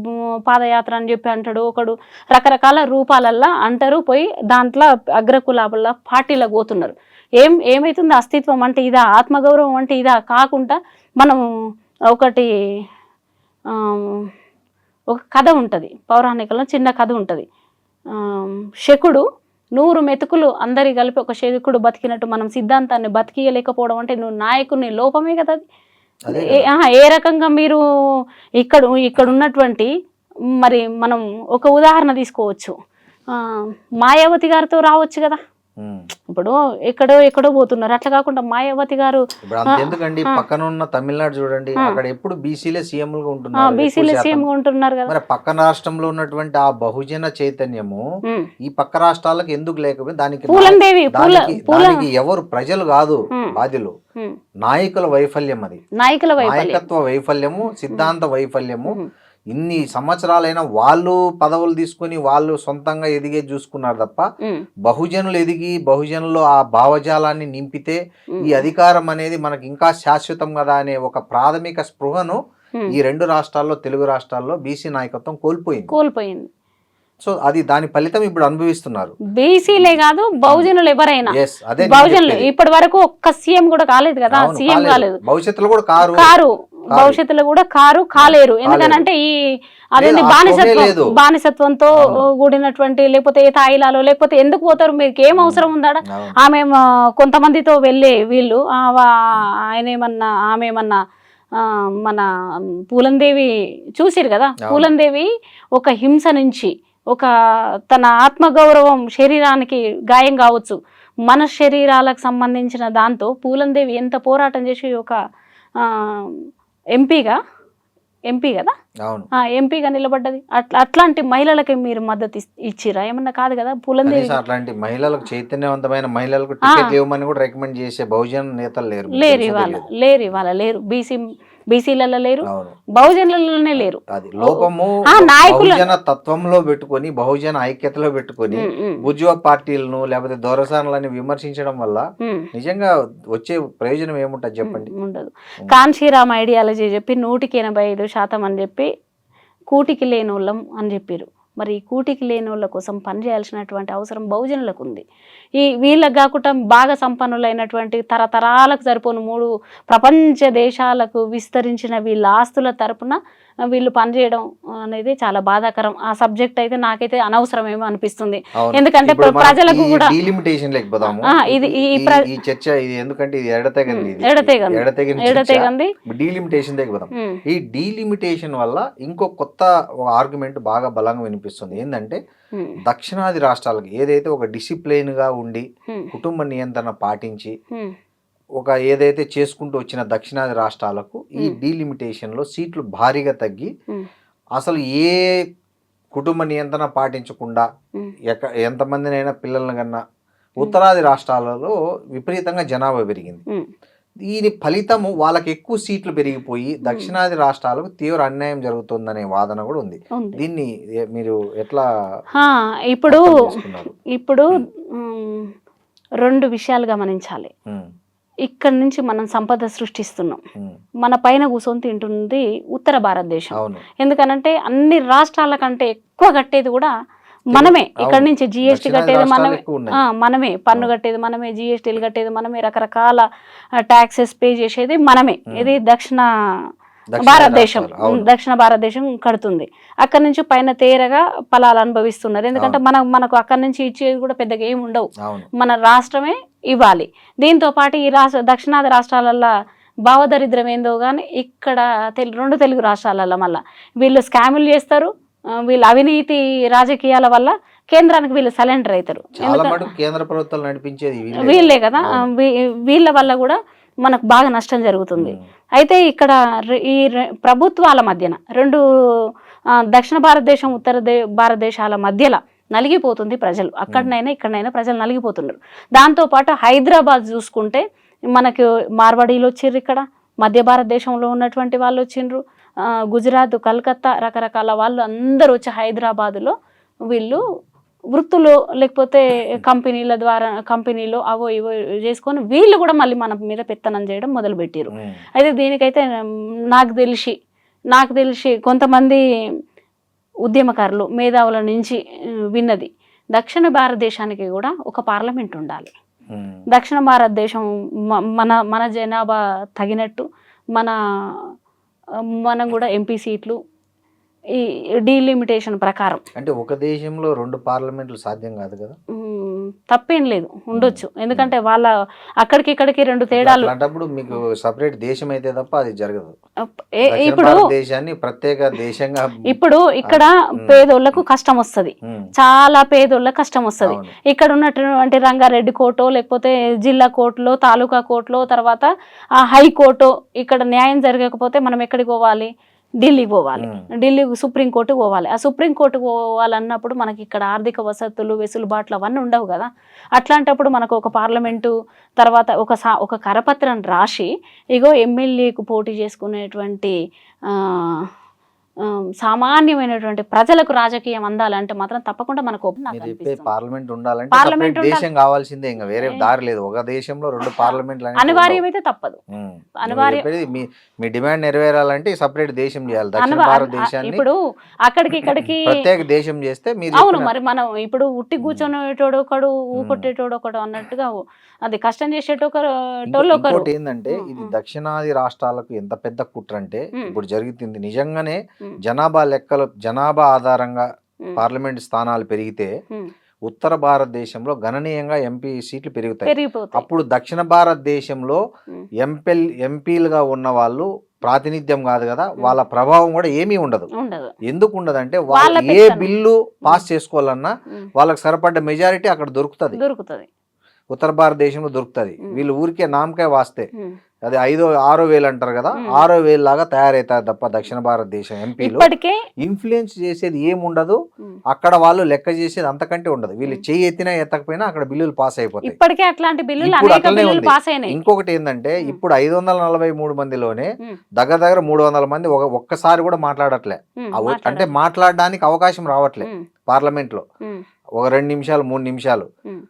పాదయాత్ర అని చెప్పి అంటాడు, ఒకడు రకరకాల రూపాలల్లా అంటారు, పోయి దాంట్లో అగ్రకులాల పార్టీలకు పోతున్నారు. ఏమైతుంది, అస్తిత్వం అంటే ఇదా, ఆత్మగౌరవం అంటే ఇదా కాకుండా మనం ఒక కథ ఉంటుంది, పౌరాణికంలో చిన్న కథ ఉంటుంది. శకుడు 100 మెతుకులు అందరి కలిపి ఒక శకుడు బతికినట్టు మనం సిద్ధాంతాన్ని బతికియలేకపోవడం అంటే నువ్వు నాయకుని లోపమే కదా. అది ఏ రకంగా మీరు ఇక్కడ ఉన్నటువంటి మరి మనం ఒక ఉదాహరణ తీసుకోవచ్చు, మాయావతి గారితో రావచ్చు కదా. ఇప్పుడు ఎక్కడో పోతున్నారు, అట్లా కాకుండా మాయావతి గారు ఎందుకండి పక్కన ఉన్న తమిళనాడు చూడండి, అక్కడ ఎప్పుడు బీసీలే సీఎంలుగా ఉంటున్నారు కదా. మరి పక్కన రాష్ట్రంలో ఉన్నటువంటి ఆ బహుజన చైతన్యము ఈ పక్క రాష్ట్రాలకు ఎందుకు లేకపోయింది? దానికి ఎవరు ప్రజలు కాదు బాధ్యులు, నాయకుల వైఫల్యం, అది నాయకత్వ వైఫల్యము, సిద్ధాంత వైఫల్యము. ఇన్ని సంవత్సరాలైనా వాళ్ళు పదవులు తీసుకుని వాళ్ళు సొంతంగా ఎదిగే చూసుకున్నారు తప్ప బహుజనులు ఎదిగి బహుజనులు ఆ భావజాలాన్ని నింపితే ఈ అధికారం అనేది మనకి ఇంకా శాశ్వతం కదా అనే ఒక ప్రాథమిక స్పృహను ఈ 2 రాష్ట్రాల్లో, తెలుగు రాష్ట్రాల్లో బీసీ నాయకత్వం కోల్పోయింది. సో అది దాని ఫలితం ఇప్పుడు అనుభవిస్తున్నారు. బీసీలే కాదు బహుజనులు ఎవరైనా, బహుజనులు ఇప్పటి వరకు ఒక్క సీఎం కూడా కాలేదు కదా, సీఎం కాలేదు, భవిష్యత్తులో కూడా భవిష్యత్తులో కూడా కాలేరు. ఎందుకనంటే ఈ అదేంటి బానిసత్వంతో కూడినటువంటి, లేకపోతే ఏ తాయిలాలో లేకపోతే ఎందుకు పోతారు, మీకు ఏం అవసరం ఉందా? ఆమె కొంతమందితో వెళ్ళే వీళ్ళు ఆమెమన్నా మన పూలందేవి చూసిరు కదా, పూలందేవి ఒక హింస నుంచి తన ఆత్మగౌరవం శరీరానికి గాయం కావచ్చు, మన శరీరాలకు సంబంధించిన దాంతో పూలందేవి ఎంత పోరాటం చేసి ఒక ఎంపీ కదా, ఎంపీగా నిలబడ్డది. అట్లాంటి మహిళలకి మీరు మద్దతు ఇచ్చిరా? ఏమన్నా కాదు కదా. పూలందేవి అట్లాంటి మహిళలకు, చైతన్యవంతమైన మహిళలకు టికెట్ ఇవ్వమని కూడా రికమెండ్ చేసే బహుజన నేతలు లేరు. ఇవాళ బీసీ బీసీలలో లేరు, అవును. బహుజనులలోనే లేరు. అది లోపము నాయకులు బహుజన తత్వంలో పెట్టుకొని బహుజన ఐక్యతలో పెట్టుకొని బుర్జువా పార్టీలను లేకపోతే దొరసానులని విమర్శించడం వల్ల నిజంగా వచ్చే ప్రయోజనం ఏముంటది చెప్పండి? ఉండదు. కాన్షీరామ్ ఐడియాలజీ చెప్పి 185% అని చెప్పి కూటికి లేనోళ్ళం అని చెప్పారు. మరి ఈ కూటికి లేనోళ్ళ కోసం పనిచేయాల్సినటువంటి అవసరం బహుజనులకు ఉంది. ఈ వీళ్ళకి కాకుండా బాగా సంపన్నులైనటువంటి తరతరాలకు సరిపోను 3 ప్రపంచ దేశాలకు విస్తరించిన వీళ్ళ ఆస్తుల తరపున వీళ్ళు పనిచేయడం అనేది చాలా బాధాకరం. ఆ సబ్జెక్ట్ అయితే నాకైతే అనవసరమేమో అనిపిస్తుంది. ఎందుకంటే ప్రజలకు కూడా డీలిమిటేషన్ లేకపోదాము. ఈ చర్చ ఇది ఎందుకంటే ఇది ఎడతెగంది డీలిమిటేషన్ లేకపోదాం. ఈ డీలిమిటేషన్ వల్ల ఇంకో కొత్త ఆర్గ్యుమెంట్ బాగా బలంగా వినిపిస్తుంది. ఏంటంటే దక్షిణాది రాష్ట్రాలకు ఏదైతే ఒక డిసిప్లైన్ గా ఉండి కుటుంబ నియంత్రణ పాటించి ఒక ఏదైతే చేసుకుంటూ వచ్చిన దక్షిణాది రాష్ట్రాలకు ఈ డీలిమిటేషన్ లో సీట్లు భారీగా తగ్గి అసలు ఏ కుటుంబ నియంత్రణ పాటించకుండా ఎంతమందినైనా పిల్లలను కన్నా ఉత్తరాది రాష్ట్రాలలో విపరీతంగా జనాభా పెరిగింది. దీని ఫలితము వాళ్ళకి ఎక్కువ సీట్లు పెరిగిపోయి దక్షిణాది రాష్ట్రాలకు తీవ్ర అన్యాయం జరుగుతుందనే వాదన కూడా ఉంది. దీన్ని మీరు ఎట్లా ఇప్పుడు 2 విషయాలు గమనించాలి. ఇక్కడ నుంచి మనం సంపద సృష్టిస్తున్నాం, మన పైన కూర్చొని తింటుంది ఉత్తర భారతదేశం. ఎందుకనంటే అన్ని రాష్ట్రాల కంటే ఎక్కువ కట్టేది కూడా మనమే. ఇక్కడ నుంచి జిఎస్టీ కట్టేది మనమే, పన్ను కట్టేది మనమే, జిఎస్టీలు కట్టేది మనమే, రకరకాల ట్యాక్సెస్ పే చేసేది మనమే. ఇది దక్షిణ భారతదేశం కడుతుంది. అక్కడ నుంచి పైన తేరగా ఫలాలు అనుభవిస్తున్నారు. ఎందుకంటే మనకు అక్కడ నుంచి ఇచ్చేది కూడా పెద్దగా ఏమి ఉండవు, మన రాష్ట్రమే ఇవ్వాలి. దీంతో పాటు ఈ దక్షిణాది రాష్ట్రాలల్లో భావదరిద్రం ఏందో కానీ ఇక్కడ 2 తెలుగు రాష్ట్రాలలో మళ్ళీ వీళ్ళు స్కాములు చేస్తారు. వీళ్ళ అవినీతి రాజకీయాల వల్ల కేంద్రానికి వీళ్ళు సరెండర్ అవుతారు. కేంద్ర ప్రభుత్వాలు నడిపించేది వీళ్ళే కదా. వీళ్ళ వల్ల కూడా మనకు బాగా నష్టం జరుగుతుంది. అయితే ఇక్కడ ఈ ప్రభుత్వాల మధ్యన 2 దక్షిణ భారతదేశం ఉత్తర భారతదేశాల మధ్యలో నలిగిపోతుంది ప్రజలు. అక్కడనైనా ఇక్కడనైనా ప్రజలు నలిగిపోతున్నారు. దాంతోపాటు హైదరాబాద్ చూసుకుంటే మనకు మార్వాడీలు వచ్చిర్రు, ఇక్కడ మధ్య భారతదేశంలో ఉన్నటువంటి వాళ్ళు వచ్చిండ్రు, గుజరాత్, కలకత్తా రకరకాల వాళ్ళు అందరూ వచ్చి హైదరాబాదులో వీళ్ళు వృత్తులు లేకపోతే కంపెనీలో అవో ఇవో చేసుకొని వీళ్ళు కూడా మళ్ళీ మన మీద పెత్తనం చేయడం మొదలుపెట్టారు. అయితే దీనికైతే నాకు తెలిసి కొంతమంది ఉద్యమకారులు మేధావుల నుంచి విన్నది, దక్షిణ భారతదేశానికి కూడా ఒక పార్లమెంట్ ఉండాలి. దక్షిణ భారతదేశం మన జనాభా తగినట్టు మనం కూడా ఎంపీ సీట్లు ఈ డీలిమిటేషన్ ప్రకారం. అంటే ఒక దేశంలో 2 పార్లమెంట్లు సాధ్యం కాదు కదా. తప్పేం లేదు, ఉండొచ్చు. ఎందుకంటే వాళ్ళ అక్కడికి ఇక్కడికి 2 తేడాలు. అలాంటప్పుడు మీకు సపరేట్ దేశం అయితే తప్ప అది జరగదు. ఇప్పుడు దేశాన్ని ప్రత్యేక దేశంగా ఇప్పుడు ఇక్కడ పేదోళ్లకు కష్టం వస్తుంది, చాలా పేదోళ్ళకి కష్టం వస్తుంది. ఇక్కడ ఉన్నటువంటి రంగారెడ్డి కోర్టు లేకపోతే జిల్లా కోర్టులో, తాలూకా కోర్టులో, తర్వాత హైకోర్టు ఇక్కడ న్యాయం జరగకపోతే మనం ఎక్కడికి పోవాలి? ఢిల్లీకి పోవాలి. ఢిల్లీకి సుప్రీంకోర్టుకు పోవాలి. ఆ సుప్రీంకోర్టుకు పోవాలన్నప్పుడు మనకి ఇక్కడ ఆర్థిక వసతులు, వెసులుబాట్లు అవన్నీ ఉండవు కదా. అట్లాంటప్పుడు మనకు ఒక పార్లమెంటు తర్వాత ఒక కరపత్రం రాసి ఇగో ఎమ్మెల్యేకు పోటీ చేసుకునేటువంటి సామాన్యమైనటువంటి ప్రజలకు రాజకీయం అందాలంటే మాత్రం తప్పకుండా మనకు పార్లమెంట్ ఉండాలంటే దేశం కావాల్సిందే, ఇంకా వేరే దారి లేదు. ఒక దేశంలో 2 పార్లమెంట్లు అనివార్యమైతే తప్పదు. మీ డిమాండ్ నెరవేరాలంటే సపరేట్ దేశం చేయాలి. దక్షిణ భారతదేశాన్ని ఇప్పుడు అక్కడికి ఇక్కడికి ప్రత్యేక దేశం చేస్తే అవును. మరి మనం ఇప్పుడు ఉట్టి కూర్చొనేటోడు ఒకడు, ఊకొట్టేటోడు ఒకడు అన్నట్టుగా అది కష్టం చేసేటోళ్ళు ఒకరు. ఏంటంటే ఇది దక్షిణాది రాష్ట్రాలకు ఎంత పెద్ద కుట్ర అంటే ఇప్పుడు జరుగుతుంది. నిజంగానే జనాభా ఆధారంగా పార్లమెంట్ స్థానాలు పెరిగితే ఉత్తర భారతదేశంలో గణనీయంగా ఎంపీ సీట్లు పెరుగుతాయి. అప్పుడు దక్షిణ భారతదేశంలో ఎంపీలుగా ఉన్న వాళ్ళు ప్రాతినిధ్యం కాదు కదా, వాళ్ళ ప్రభావం కూడా ఏమీ ఉండదు. ఎందుకు ఉండదంటే వాళ్ళు ఏ బిల్లు పాస్ చేసుకోవాలన్నా వాళ్ళకి సరిపడ్డ మెజారిటీ అక్కడ దొరుకుతుంది. ఉత్తర భారతదేశంలో దొరుకుతుంది. వీళ్ళు ఊరికే నామకాయ వాస్తే ఉమ్. అది 6,000 అంటారు కదా, 6,000 లాగా తయారవుతారు తప్ప దక్షిణ భారతదేశం ఎంపీలు ఇప్పటికే ఇన్ఫ్లుయెన్స్ చేసేది ఏముండదు. ఉమ్. అక్కడ వాళ్ళు లెక్క చేసేది అంతకంటే ఉండదు. వీళ్ళు చెయ్యి ఎత్తినా ఎత్తకపోయినా అక్కడ బిల్లులు పాస్ అయిపోతాయి. ఇప్పటికే అట్లాంటి బిల్లులు ఇప్పుడు అనేక అట్లనే బిల్లులు ఉంది. పాస్ అయినాయి. ఇంకొకటి ఏంటంటే ఇప్పుడు 543 మందిలోనే ఉమ్. దగ్గర దగ్గర 300 మంది ఒక్కసారి కూడా మాట్లాడట్లే. ఉమ్. అంటే మాట్లాడడానికి అవకాశం రావట్లే ఉమ్. పార్లమెంట్ లో. ఉమ్. ఒక 2 నిమిషాలు 3 నిమిషాలు. ఉమ్.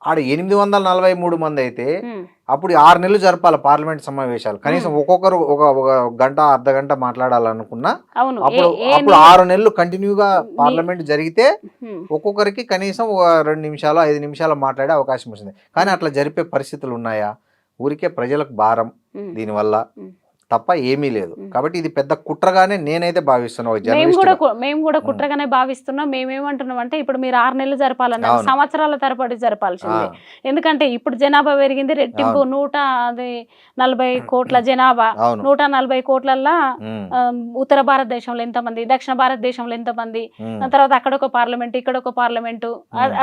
ఆడ 843 మంది అయితే ఉమ్. అప్పుడు 6 నెలలు జరపాలి పార్లమెంట్ సమావేశాలు. కనీసం ఒక్కొక్కరు ఒక గంట అర్ధ గంట మాట్లాడాలనుకున్నా అవును. అప్పుడు 6 నెలలు కంటిన్యూగా పార్లమెంట్ జరిగితే ఉమ్. ఒక్కొక్కరికి కనీసం ఒక 2 నిమిషాలు 5 నిమిషాలు మాట్లాడే అవకాశం వస్తుంది. కానీ అట్లా జరిపే పరిస్థితులు ఉన్నాయా? ఊరికే ప్రజలకు భారం ఉమ్. దీనివల్ల ఉమ్. తప్ప ఏమీ లేదు. కాబట్టి ఇది పెద్ద కుట్రగానే నేనైతే భావిస్తున్నా ఒక మేము జర్నలిస్ట్. కూడా కుట్రగానే భావిస్తున్నాం. మేమేమంటున్నాం అంటే ఇప్పుడు మీరు 6 నెలలు జరపాలన్నారు, అవును. సంవత్సరాల తరబడి జరపాల్సిందే. ఎందుకంటే ఇప్పుడు జనాభా పెరిగింది రెట్టింపు. 140 కోట్ల జనాభా, అవును. 140 కోట్లల్లో ఉమ్, ఉత్తర భారతదేశంలో ఎంతమంది, దక్షిణ భారతదేశంలో ఎంతమంది, ఉమ్, తర్వాత అక్కడ ఒక పార్లమెంట్ ఇక్కడ ఒక పార్లమెంటు,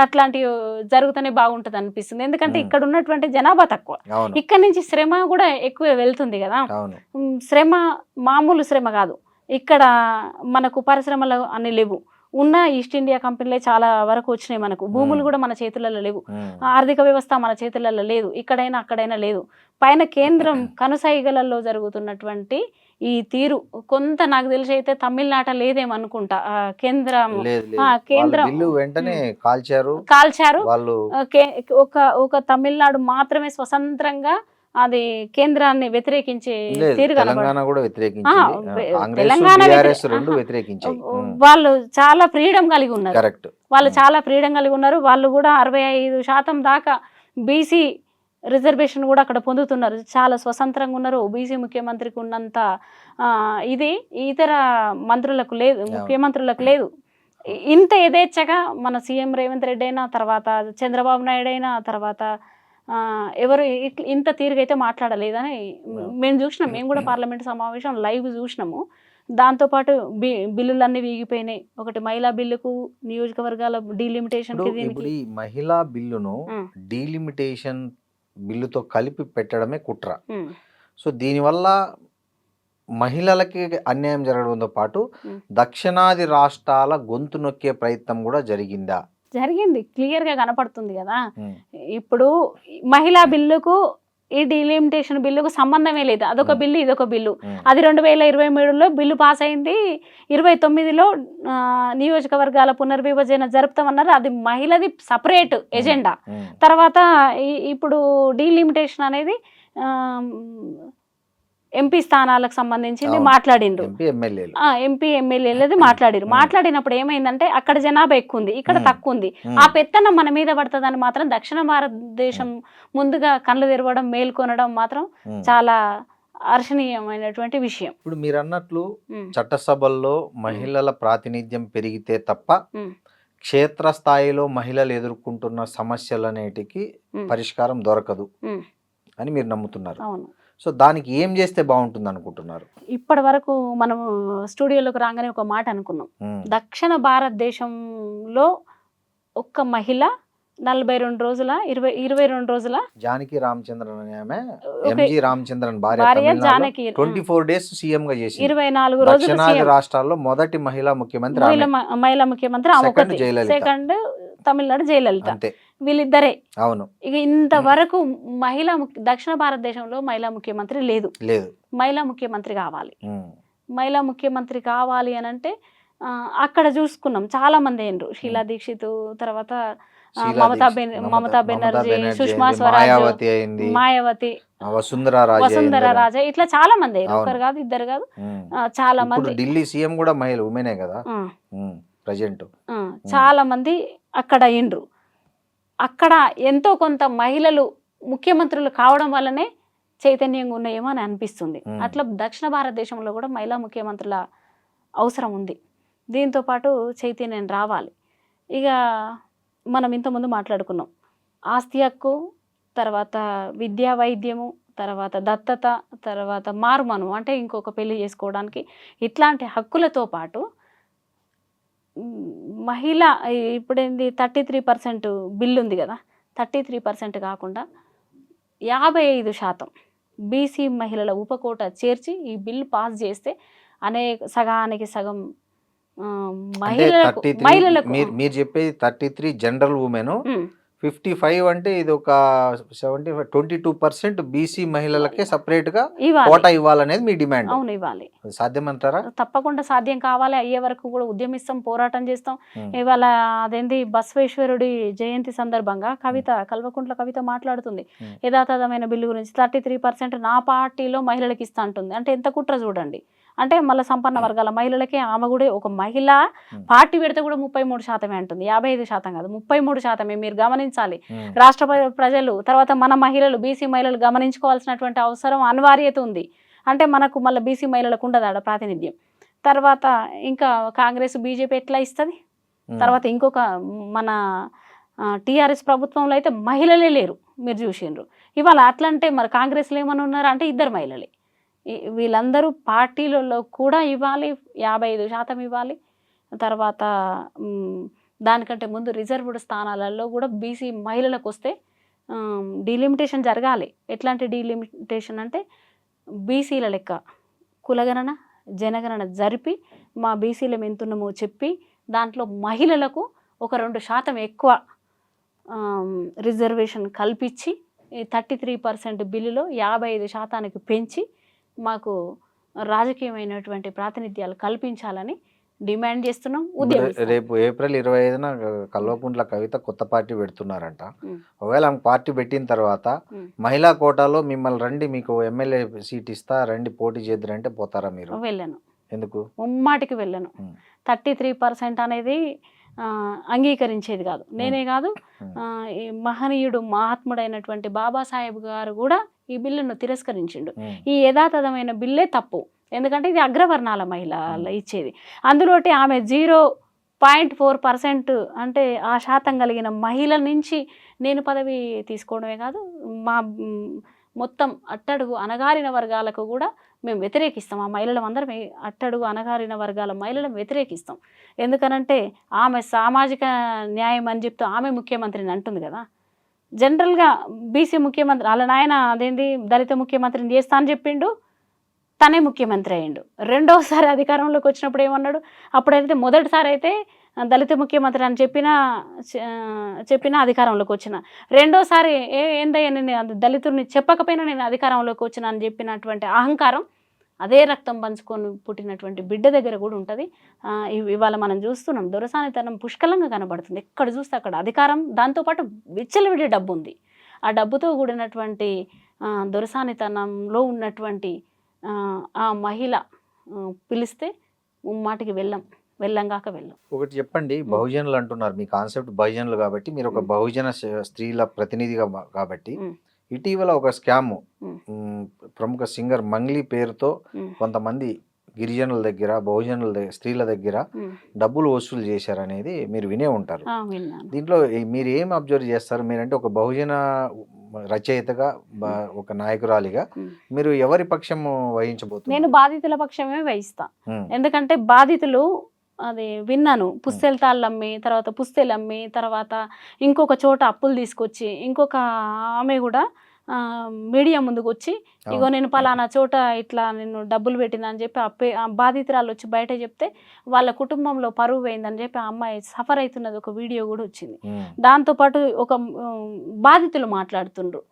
అట్లాంటివి జరుగుతూనే బాగుంటది అనిపిస్తుంది. ఎందుకంటే ఇక్కడ ఉన్నటువంటి జనాభా తక్కువ, అవును. ఇక్కడ నుంచి శ్రమ కూడా ఎక్కువ వెళ్తుంది కదా. అవును. శ్రమ మామూలు శ్రమ కాదు. ఇక్కడ మనకు పరిశ్రమలు అన్ని లేవు. ఉన్న ఈస్ట్ ఇండియా కంపెనీలే చాలా వరకు వచ్చినాయి. మనకు భూములు కూడా మన చేతులలో లేవు. ఆర్థిక వ్యవస్థ మన చేతులలో లేదు. ఇక్కడైనా అక్కడైనా లేదు. పైన కేంద్రం కనుసైగలలో జరుగుతున్నటువంటి ఈ తీరు కొంత నాకు తెలిసి అయితే తమిళనాట లేదేమనుకుంటా. కేంద్రం వెంటనే కాల్చారు. వాళ్ళు ఒక తమిళనాడు మాత్రమే స్వతంత్రంగా అది కేంద్రాన్ని వ్యతిరేకించే తీరు తెలంగాణ కూడా వ్యతిరేకించాయి. వాళ్ళు చాలా ఫ్రీడమ్ కలిగి ఉన్నారు. కరెక్ట్. వాళ్ళు చాలా ఫ్రీడమ్ కలిగి ఉన్నారు. వాళ్ళు కూడా 65% దాకా బీసీ రిజర్వేషన్ కూడా అక్కడ పొందుతున్నారు. చాలా స్వతంత్రంగా ఉన్నారు. బీసీ ముఖ్యమంత్రికి ఉన్నంత ఇది ఇతర మంత్రులకు లేదు, ముఖ్యమంత్రులకు లేదు. ఇంత యథేచ్ఛగా మన సీఎం రేవంత్ రెడ్డి అయినా, తర్వాత చంద్రబాబు నాయుడు అయినా, తర్వాత ఎవరు ఇంత తీరుగైతే మాట్లాడలేదని మేము చూసినాం. మేము కూడా పార్లమెంట్ సమావేశం లైవ్ చూసినాము. దాంతోపాటు బిల్లులన్నీ వీగిపోయినాయి. ఒకటి మహిళా బిల్లుకు నియోజకవర్గాల డీలిమిటేషన్. ఇప్పుడు ఈ మహిళా బిల్లును డీలిమిటేషన్ బిల్లుతో కలిపి పెట్టడమే కుట్ర. సో దీనివల్ల మహిళలకి అన్యాయం జరగడంతో పాటు దక్షిణాది రాష్ట్రాల గొంతు నొక్కే ప్రయత్నం కూడా జరిగిందా? జరిగింది. క్లియర్ గా కనపడుతుంది కదా. ఇప్పుడు మహిళా బిల్లుకు ఈ డీలిమిటేషన్ బిల్లుకు సంబంధమే లేదు. అదొక బిల్లు, ఇదొక బిల్లు. అది 2023లో బిల్లు పాస్ అయింది. 29లో నియోజకవర్గాల పునర్విభజన జరుపుతామన్నారు. అది మహిళది సపరేట్ ఎజెండా. తర్వాత ఇప్పుడు డీలిమిటేషన్ అనేది ఎంపీ స్థానాలకు సంబంధించింది మాట్లాడిండ్రు. ఎంపీ ఎమ్మెల్యేలది మాట్లాడిరు. మాట్లాడినప్పుడు ఏమైందంటే అక్కడ జనాభా ఎక్కువ ఉంది, ఇక్కడ తక్కువ ఉంది. ఆ పెత్తనం మన మీద పడుతుందని మాత్రం దక్షిణ భారతదేశం ముందుగా కళ్ళు తెరవడం, మేల్కొనడం మాత్రం చాలా హర్షణీయమైనటువంటి విషయం. ఇప్పుడు మీరు అన్నట్లు చట్టసభల్లో మహిళల ప్రాతినిధ్యం పెరిగితే తప్ప క్షేత్రస్థాయిలో మహిళలు ఎదుర్కొంటున్న సమస్యలనేటికి పరిష్కారం దొరకదు అని మీరు నమ్ముతున్నారు. అవును. సో దానికి ఏం చేస్తే బాగుంటుంది అనుకుంటున్నారు? ఇప్పటి వరకు మనం స్టూడియోలోకి రాగానే ఒక మాట అనుకున్నాం. దక్షిణ భారతదేశంలో ఒక్క మహిళ 42 రోజుల 22 రోజుల జానకి రామచంద్రన్ అనే ఆమె ఎంజి రామచంద్రన్ భార్య జానకి 24 డేస్ సీఎం గా చేసి 24 రోజులు దక్షిణాది రాష్ట్రాల్లో మొదటి మహిళా ముఖ్యమంత్రి ఆమె. సెకండ్ తమిళనాడు జయలలిత. వీళ్ళిద్దరే. అవును. ఇక ఇంతవరకు దక్షిణ భారతదేశంలో మహిళా ముఖ్యమంత్రి లేదు. మహిళా ముఖ్యమంత్రి కావాలి. మహిళా ముఖ్యమంత్రి కావాలి అని అంటే అక్కడ చూసుకున్నాం చాలా మంది అయినరు. షీలా దీక్షిత్, తర్వాత మమతా బెనర్జీ, సుష్మా స్వరాజ్, మాయావతి, వసుంధర రాజా, ఇట్లా చాలా మంది అయ్యారు. ఒకరు కాదు, ఇద్దరు కాదు, చాలా మంది. ఢిల్లీ సీఎం కూడా మహిళ, ఉమెనే కదా ప్రెజెంట్. చాలా మంది అక్కడ అయ్యిండ్రు. అక్కడ ఎంతో కొంత మహిళలు ముఖ్యమంత్రులు కావడం వల్లనే చైతన్యంగా ఉన్నాయేమో అని అనిపిస్తుంది. అట్లా దక్షిణ భారతదేశంలో కూడా మహిళా ముఖ్యమంత్రుల అవసరం ఉంది. దీంతో పాటు చైతన్యం రావాలి. ఇక మనం ఇంతకుముందు మాట్లాడుకున్నాం ఆస్తి హక్కు, తర్వాత విద్యా వైద్యము, తర్వాత దత్తత, తర్వాత మారుమను అంటే ఇంకొక పెళ్లి చేసుకోవడానికి, ఇట్లాంటి హక్కులతో పాటు మహిళ ఇప్పుడేంది 33% బిల్లు ఉంది కదా, 33% కాకుండా 55% బీసీ మహిళల ఉపకోట చేర్చి ఈ బిల్లు పాస్ చేస్తే సగానికి సగం ఆ, అంటే మహిళలకు 33 మహిళలకు మీరు చెప్పేది 33 జనరల్ ఉమెన్, ఉమ్, 55 అంటే ఇది ఒక 22% బీసీ మహిళలకే సపరేట్ గా ఇవ్వాలి. కోటా ఇవ్వాలనేది మీ డిమాండ్. అవును, ఇవ్వాలి. అది సాధ్యమంటారా? తప్పకుండా సాధ్యం కావాలి. అయ్యే వరకు కూడా ఉద్యమిస్తాం, పోరాటం చేస్తాం. ఉమ్, ఇవాళ అదేంది బసవేశ్వరుడి జయంతి సందర్భంగా కల్వకుంట్ల కవిత మాట్లాడుతుంది ఉమ్, యథాతథమైన బిల్లు గురించి. 33% నా పార్టీలో మహిళలకు ఇస్తా అంటుంది. అంటే ఎంత కుట్ర చూడండి. అంటే మళ్ళీ సంపన్న వర్గాల మహిళలకే ఆమె కూడా ఒక మహిళ పార్టీ పెడితే కూడా 33% అంటుంది. 55% కాదు, 33%. మీరు గమనించాలి. ఉమ్, రాష్ట్ర ప్రజలు, తర్వాత మన మహిళలు, బీసీ మహిళలు గమనించుకోవాల్సినటువంటి అవసరం, అనివార్యత ఉంది. అంటే మనకు మళ్ళీ బీసీ మహిళలకు ఉండదు ఆడ ప్రాతినిధ్యం. తర్వాత ఇంకా కాంగ్రెస్ బీజేపీ ఎట్లా ఇస్తుంది? తర్వాత ఇంకొక మన టీఆర్ఎస్ ప్రభుత్వంలో అయితే మహిళలే లేరు, మీరు చూసిండ్రు. ఇవాళ అట్లా అంటే మరి కాంగ్రెస్లో ఏమని ఉన్నారు అంటే ఇద్దరు మహిళలే. వీళ్ళందరూ పార్టీలలో కూడా ఇవ్వాలి, 55% ఇవ్వాలి. తర్వాత దానికంటే ముందు రిజర్వ్డ్ స్థానాలలో కూడా బీసీ మహిళలకు వస్తే డీలిమిటేషన్ జరగాలి. ఎట్లాంటి డీలిమిటేషన్ అంటే బీసీల లెక్క కులగణన, జనగణన జరిపి మా బీసీలం ఎంతున్నామో చెప్పి దాంట్లో మహిళలకు ఒక 2% ఎక్కువ రిజర్వేషన్ కల్పించి 33% బిల్లులో 55% పెంచి మాకు రాజకీయమైనటువంటి ప్రాతినిధ్యాలు కల్పించాలని డిమాండ్ చేస్తున్నాం. రేపు ఏప్రిల్ 25న కల్వకుంట్ల కవిత కొత్త పార్టీ పెడుతున్నారంట. ఒకవేళ ఆమె పార్టీ పెట్టిన తర్వాత మహిళా కోటాలో మిమ్మల్ని రండి, మీకు ఎమ్మెల్యే సీట్ ఇస్తా, రండి పోటీ చేద్దరంటే పోతారా మీరు? వెళ్ళను, ఎందుకు? ముమ్మాటికి వెళ్ళను. 33% అనేది అంగీకరించేది కాదు, నేనే కాదు. ఈ మహనీయుడు మహాత్ముడైనటువంటి బాబాసాహెబ్ గారు కూడా ఈ బిల్లును తిరస్కరించిండు. ఈ యథాతథమైన బిల్లే తప్పు. ఎందుకంటే ఇది అగ్రవర్ణాల మహిళ ఇచ్చేది. అందులోటి ఆమె 0.4% అంటే ఆ శాతం కలిగిన మహిళల నుంచి నేను పదవి తీసుకోవడమే కాదు, మా మొత్తం అట్టడుగు అణగారిన వర్గాలకు కూడా మేము వ్యతిరేకిస్తాం. ఆ మహిళలం అందరం అట్టడుగు అణగారిన వర్గాల మహిళలను వ్యతిరేకిస్తాం. ఎందుకనంటే ఆమె సామాజిక న్యాయం అని చెప్తూ ఆమె ముఖ్యమంత్రిని అంటుంది కదా. జనరల్గా బీసీ ముఖ్యమంత్రి వాళ్ళ నాయన అదేంది దళిత ముఖ్యమంత్రిని చేస్తా అని చెప్పిండు, తనే ముఖ్యమంత్రి అయ్యిండు. రెండోసారి అధికారంలోకి వచ్చినప్పుడు ఏమన్నాడు? అప్పుడైతే మొదటిసారి అయితే దళిత ముఖ్యమంత్రి అని చెప్పిన అధికారంలోకి వచ్చిన, రెండోసారి ఏందయ్యా నేను దళితుడిని చెప్పకపోయినా నేను అధికారంలోకి వచ్చిన అని చెప్పినటువంటి అహంకారం అదే రక్తం పంచుకొని పుట్టినటువంటి బిడ్డ దగ్గర కూడా ఉంటుంది. ఇవాళ మనం చూస్తున్నాం దొరసానితనం పుష్కలంగా కనబడుతుంది. ఎక్కడ చూస్తే అక్కడ అధికారం, దాంతోపాటు విచ్చలవిడి డబ్బు ఉంది. ఆ డబ్బుతో కూడినటువంటి దొరసానితనంలో ఉన్నటువంటి ఆ మహిళ పిలిస్తే మాటికి వెళ్ళంగాక వెళ్ళం. ఒకటి చెప్పండి, బహుజనులు అంటున్నారు, మీ కాన్సెప్ట్ బహుజనులు కాబట్టి మీరు ఒక బహుజన స్త్రీల ప్రతినిధిగా కాబట్టి ఇటీవల ఒక స్కామ్ ప్రముఖ సింగర్ మంగ్లీ పేరుతో కొంతమంది గిరిజనుల దగ్గర, బహుజనుల స్త్రీల దగ్గర డబ్బులు వసూలు చేశారనేది మీరు వినే ఉంటారు. దీంట్లో మీరు ఏం అబ్జర్వ్ చేస్తారు? మీరంటే ఒక బహుజన రచయితగా, ఒక నాయకురాలిగా మీరు ఎవరి పక్షం వహించబోతున్నారు? నేను బాధితుల పక్షమే వహిస్తా. ఎందుకంటే బాధితులు అది విన్నాను, పుస్తెలు అమ్మి, తర్వాత పుస్తెలు అమ్మి, తర్వాత ఇంకొక చోట అప్పులు తీసుకొచ్చి ఇంకొక ఆమె కూడా మీడియా ముందుకు వచ్చి ఇగో నేను పలానా చోట ఇట్లా నేను డబ్బులు పెట్టినా అని చెప్పి ఆ బాధితురాలు వచ్చి బయట చెప్తే వాళ్ళ కుటుంబంలో పరువు పోయిందని చెప్పి ఆ అమ్మాయి సఫర్ అవుతున్నది ఒక వీడియో కూడా వచ్చింది. దాంతోపాటు ఒక బాధితులు మాట్లాడుతుండ్రు,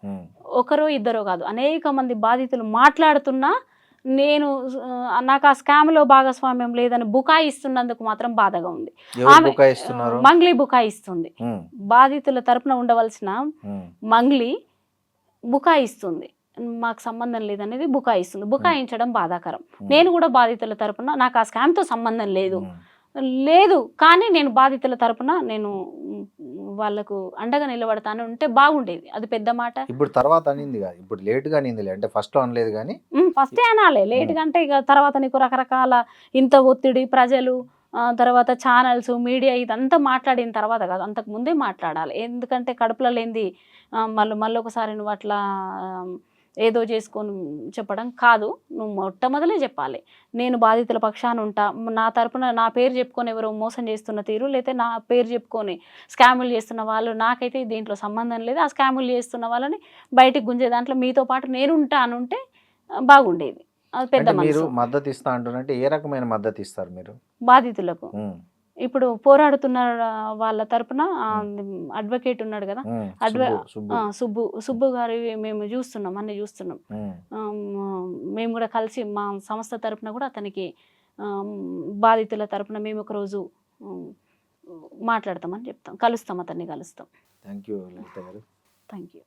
ఒకరో ఇద్దరో కాదు, అనేక మంది బాధితులు మాట్లాడుతున్నా నేను నాకు ఆ స్కామ్లో భాగస్వామ్యం లేదని బుకాయిస్తున్నందుకు మాత్రం బాధగా ఉంది. మంగ్లీ బుకాయిస్తుంది, బాధితుల తరపున ఉండవలసిన మంగ్లీ బుకాయిస్తుంది, మాకు సంబంధం లేదనేది బుకాయిస్తుంది. బుకాయించడం బాధాకరం. నేను కూడా బాధితుల తరపున, నాకు ఆ స్కామ్తో సంబంధం లేదు కానీ నేను బాధితుల తరపున నేను వాళ్ళకు అండగా నిలబడతాను ఉంటే బాగుండేది. అది పెద్ద మాట. ఇప్పుడు తర్వాత అనింది కాదు, ఇప్పుడు లేట్గా అనింది, అంటే ఫస్ట్ అనలేదు కానీ ఫస్టే అనాలి. లేట్గా అంటే ఇక తర్వాత నీకు రకరకాల ఇంత ఒత్తిడి, ప్రజలు, తర్వాత ఛానల్స్, మీడియా ఇదంతా మాట్లాడిన తర్వాత కాదు, అంతకు ముందే మాట్లాడాలి. ఎందుకంటే కడుపులో లేనిది మళ్ళీ ఒకసారి నువ్వు అట్లా ఏదో చేసుకొని చెప్పడం కాదు. నువ్వు మొట్టమొదలే చెప్పాలి, నేను బాధితుల పక్షాన ఉంటా, నా తరపున నా పేరు చెప్పుకొని ఎవరో మోసం చేస్తున్న తీరు, లేకపోతే నా పేరు చెప్పుకొని స్కాములు చేస్తున్న వాళ్ళు, నాకైతే దీంట్లో సంబంధం లేదు, ఆ స్కాములు చేస్తున్న వాళ్ళని బయటికి గుంజే దాంట్లో మీతో పాటు నేను ఉంటా అనుంటే బాగుండేది. అది పెద్ద అంటే మీరు మనసు. మద్దతు ఇస్తా అంటున్నట్టే ఏ రకమైన మద్దతు ఇస్తారు మీరు? బాధితులకు ఉమ్, ఇప్పుడు పోరాడుతున్న వాళ్ళ తరపున అడ్వకేట్ ఉన్నాడు కదా, అడ్వ సుబ్బు సుబ్బు. సుబ్బు గారి మేము చూస్తున్నాం, అన్ని చూస్తున్నాం. ఉమ్, మేము కూడా కలిసి మా సంస్థ తరపున కూడా అతనికి బాధితుల తరపున మేము ఒకరోజు మాట్లాడతామని చెప్తాం, కలుస్తాం, అతన్ని కలుస్తాం. థ్యాంక్ యూ లలిత గారు. Thank you.